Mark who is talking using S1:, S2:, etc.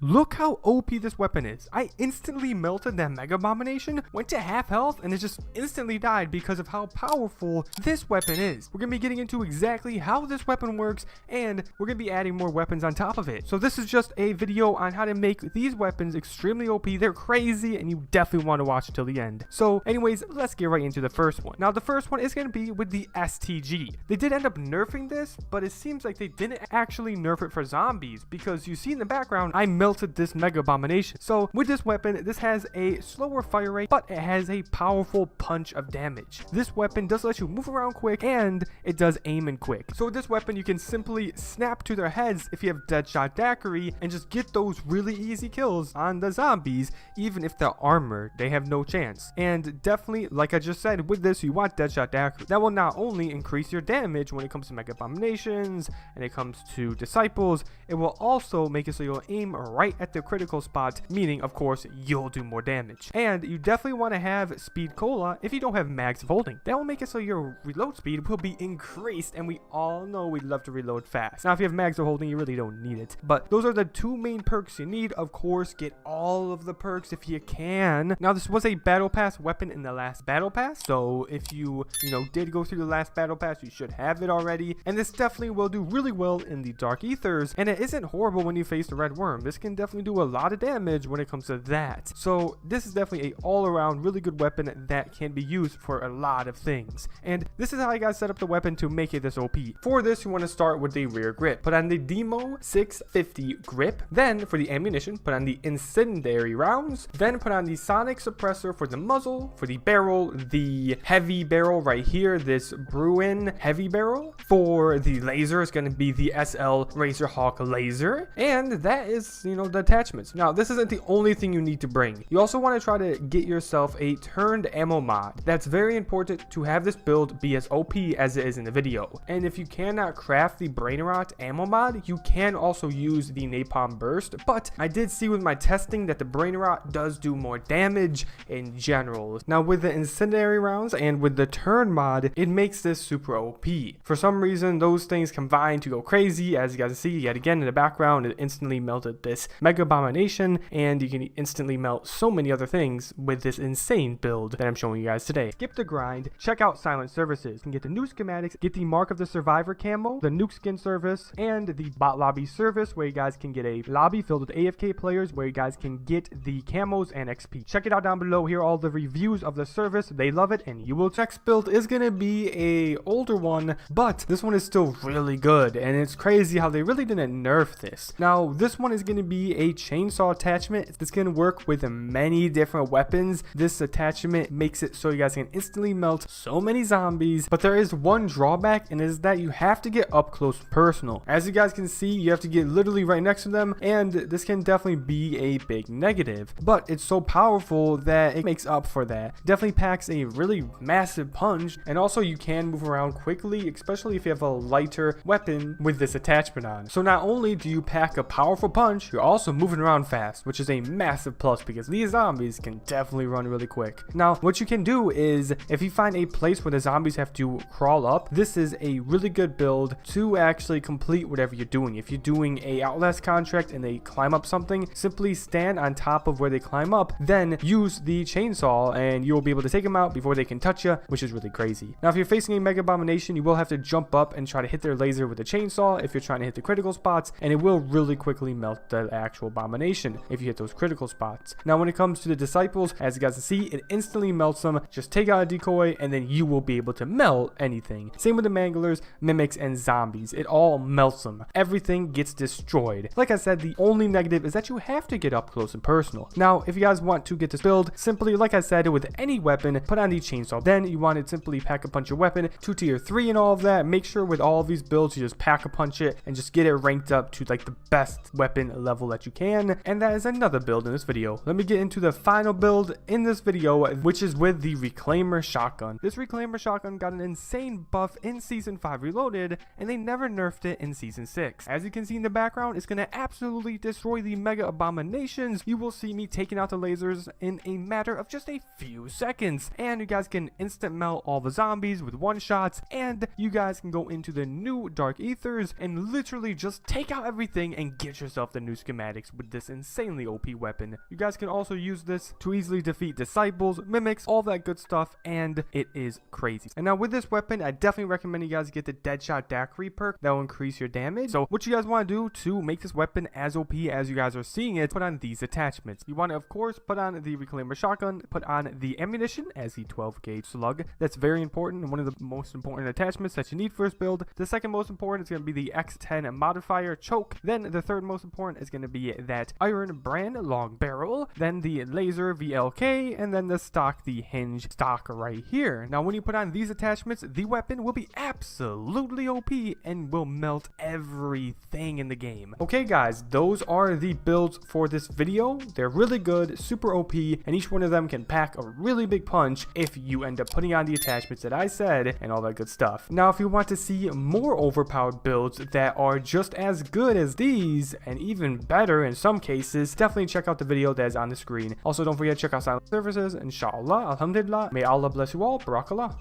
S1: look how OP this weapon is. I instantly melted that Mega Abomination, went to half health, and it just instantly died because of how powerful this weapon is. We're going to be getting into exactly how this weapon works, and we're going to be adding more weapons on top of it. So this is just a video on how to make these weapons extremely OP. They're crazy, and you definitely want to watch it till the end. So anyways, let's get right into the first one. Now the first one is going to be with the STG. They did end up nerfing this, but it seems like they didn't actually nerf it for zombies, because you see in the background, I melted this Mega Abomination. So with this weapon, this has a slower fire rate, but it has a powerful punch of damage. This weapon does let you move around quick, and it does aim in quick. So with this weapon, you can simply snap to their heads if you have Deadshot Daiquiri and just get those really easy kills on the zombies. Even if they're armored, they have no chance. And definitely, like I just said, with this, you want Deadshot Daiquiri. That will not only increase your damage when it comes to Mega Abominations and it comes to Disciples, it will also make it so you'll aim right at the critical spot, meaning, of course, you'll do more damage. And you definitely want to have Speed Cola if you don't have Mags of Holding. That will make it so your reload speed will be increased, and we all know we love to reload fast. Now, if you have Mags of Holding, you really don't need it. But those are the two main perks you need. Of course, get all of the perks if you can. Now, this was a Battle Pass weapon in the last Battle Pass, so if you did go through the last Battle Pass, you should have it already. And this definitely will do really well in the Dark Aethers, and it isn't horrible when you face the Red Worm. This can definitely do a lot of damage when it comes to that. So this is definitely a all-around really good weapon that can be used for a lot of things. And this is how I guys set up the weapon to make it this OP. For this, you want to start with the rear grip. Put on the Demo 650 grip. Then for the ammunition, put on the incendiary rounds. Then put on the sonic suppressor for the muzzle. For the barrel, the heavy barrel right here, this Bruin heavy barrel. For the laser, it's going to be the SL Razorhawk laser. And that is, the attachments. Now, this isn't the only thing you need to bring. You also want to try to get yourself a turned ammo mod. That's very important to have this build be as OP as it is in the video. And if you cannot craft the Brain Rot ammo mod, you can also use the Napalm Burst. But I did see with my testing that the Brain Rot does do more damage in general. Now, with the incendiary rounds and with the turn mod, it makes this super OP. For some reason, those things combine to go crazy. As you guys see, yet again in the background, it instantly melted this Mega Abomination, and you can instantly melt so many other things with this insane build that I'm showing you guys today. Skip the grind, check out Silent Services. You can get the new schematics, get the Mark of the Survivor camo, the nuke skin service, and the bot lobby service, where you guys can get a lobby filled with AFK players where you guys can get the camos and XP. Check it out down below. Here are all the reviews of the service. They love it, and you will. Next build is gonna be a older one, but this one is still really good, and it's crazy how they really didn't nerf this. Now, this one is gonna be a chainsaw attachment. It's gonna work with many different weapons. This attachment makes it so you guys can instantly melt so many zombies, but there is one drawback, and it is that you have to get up close and personal. As you guys can see, you have to get literally right next to them, and this can definitely be a big negative, but it's so powerful that it makes up for that. Definitely packs a really massive punch, and also you can move around quickly, especially if you have a lighter weapon with this attachment on. So not only do you pack a powerful punch, you're also moving around fast, which is a massive plus because these zombies can definitely run really quick. Now, what you can do is, if you find a place where the zombies have to crawl up, this is a really good build to actually complete whatever you're doing. If you're doing a Outlast contract and they climb up something, simply stand on top of where they climb up, then use the chainsaw, and you'll be able to take them out before they can touch you, which is really crazy. Now, if you're facing a Mega Abomination, you will have to jump up and try to hit their laser with a chainsaw if you're trying to hit the critical spots, and it will really quickly melt the actual Abomination if you hit those critical spots. Now, when it comes to the Disciples, as you guys can see, it instantly melts them. Just take out a decoy, and then you will be able to melt anything. Same with the Manglers, Mimics, and Zombies. It all melts them. Everything gets destroyed. Like I said, the only negative is that you have to get up close and personal. Now, if you guys want to get this build, simply, like I said, with any weapon, put on the chainsaw. Then you want to simply pack a punch your weapon to tier 3 and all of that. Make sure with all of these builds, you just pack a punch it and just get it ranked up to like the best weapon level that you can. And that is another build in this video. Let me get into the final build in this video, which is with the Reclaimer Shotgun. This Reclaimer Shotgun got an insane buff in Season 5 Reloaded, and they never nerfed it in Season 6. As you can see in the background, it's going to absolutely destroy the Mega Abominations. You will see me taking out the lasers in a matter of just a few seconds, and you guys can instant melt all the zombies with one shots, and you guys can go into the new Dark Aethers and literally just take out everything and get yourself the new schematics. schematics with this insanely OP weapon. You guys can also use this to easily defeat disciples, mimics, all that good stuff, and it is crazy. And now with this weapon, I definitely recommend you guys get the Deadshot Daiquiri perk. That will increase your damage. So what you guys want to do to make this weapon as OP as you guys are seeing it, put on these attachments. You want to, of course, put on the Reclaimer shotgun, put on the ammunition as the 12 gauge slug. That's very important and one of the most important attachments that you need for this build. The second most important is going to be the X10 modifier choke. Then the third most important is going to be that iron brand long barrel, then the laser VLK, and then the stock, the hinge stock right here. Now when you put on these attachments, the weapon will be absolutely OP and will melt everything in the game. Okay guys, those are the builds for this video. They're really good, super OP, and each one of them can pack a really big punch if you end up putting on the attachments that I said and all that good stuff. Now if you want to see more overpowered builds that are just as good as these and even better in some cases, definitely check out the video that is on the screen. Also don't forget to check out Silent Services. Inshallah, alhamdulillah, may Allah bless you all. Barakallah.